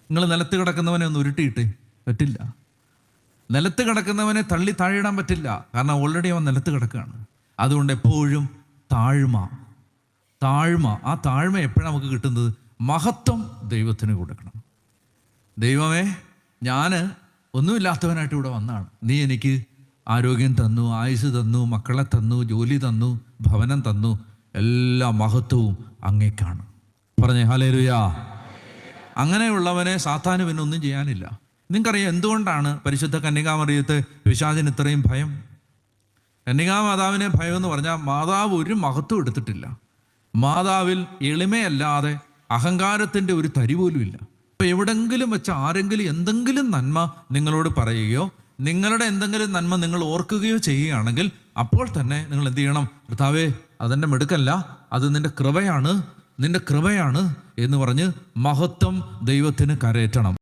നിങ്ങൾ നിലത്ത് കിടക്കുന്നവനെ ഒന്ന് ഉരുട്ടിയിട്ടേ, പറ്റില്ല. നിലത്ത് കിടക്കുന്നവനെ തള്ളി താഴെയിടാൻ പറ്റില്ല, കാരണം ഓൾറെഡി അവൻ നിലത്ത് കിടക്കുകയാണ്. അതുകൊണ്ട് എപ്പോഴും താഴ്മ. ആ താഴ്മ എപ്പോഴാണ് നമുക്ക് കിട്ടുന്നത്? മഹത്വം ദൈവത്തിന് കൊടുക്കണം. ദൈവമേ, ഞാൻ ഒന്നുമില്ലാത്തവനായിട്ട് ഇവിടെ വന്നതാണ്. നീ എനിക്ക് ആരോഗ്യം തന്നു, ആയുസ് തന്നു, മക്കളെ തന്നു, ജോലി തന്നു, ഭവനം തന്നു. എല്ലാ മഹത്വവും അങ്ങേക്കാണ്. പറഞ്ഞേ ഹല്ലേലൂയാ. അങ്ങനെയുള്ളവനെ സാത്താന് പിന്നെ ഒന്നും ചെയ്യാനില്ല. നിങ്ങൾക്കറിയാം എന്തുകൊണ്ടാണ് പരിശുദ്ധ കന്യകാമറിയത്തെ പിശാചിന് ഇത്രയും ഭയം? കന്യകാമാതാവിനെ ഭയം എന്ന് പറഞ്ഞാൽ മാതാവ് ഒരു മഹത്വം എടുത്തിട്ടില്ല. മാതാവിൽ എളിമയല്ലാതെ അഹങ്കാരത്തിൻ്റെ ഒരു തരി പോലും ഇല്ല. ഇപ്പം എവിടെങ്കിലും വെച്ച് ആരെങ്കിലും എന്തെങ്കിലും നന്മ നിങ്ങളോട് പറയുകയോ നിങ്ങളുടെ എന്തെങ്കിലും നന്മ നിങ്ങൾ ഓർക്കുകയോ ചെയ്യുകയാണെങ്കിൽ അപ്പോൾ തന്നെ നിങ്ങൾ എന്ത് ചെയ്യണം? കർത്താവേ, അതെൻ്റെ മിടുക്കല്ല, അത് നിൻ്റെ കൃപയാണ് എന്ന് പറഞ്ഞ് മഹത്വം ദൈവത്തിന് കരയറ്റണം.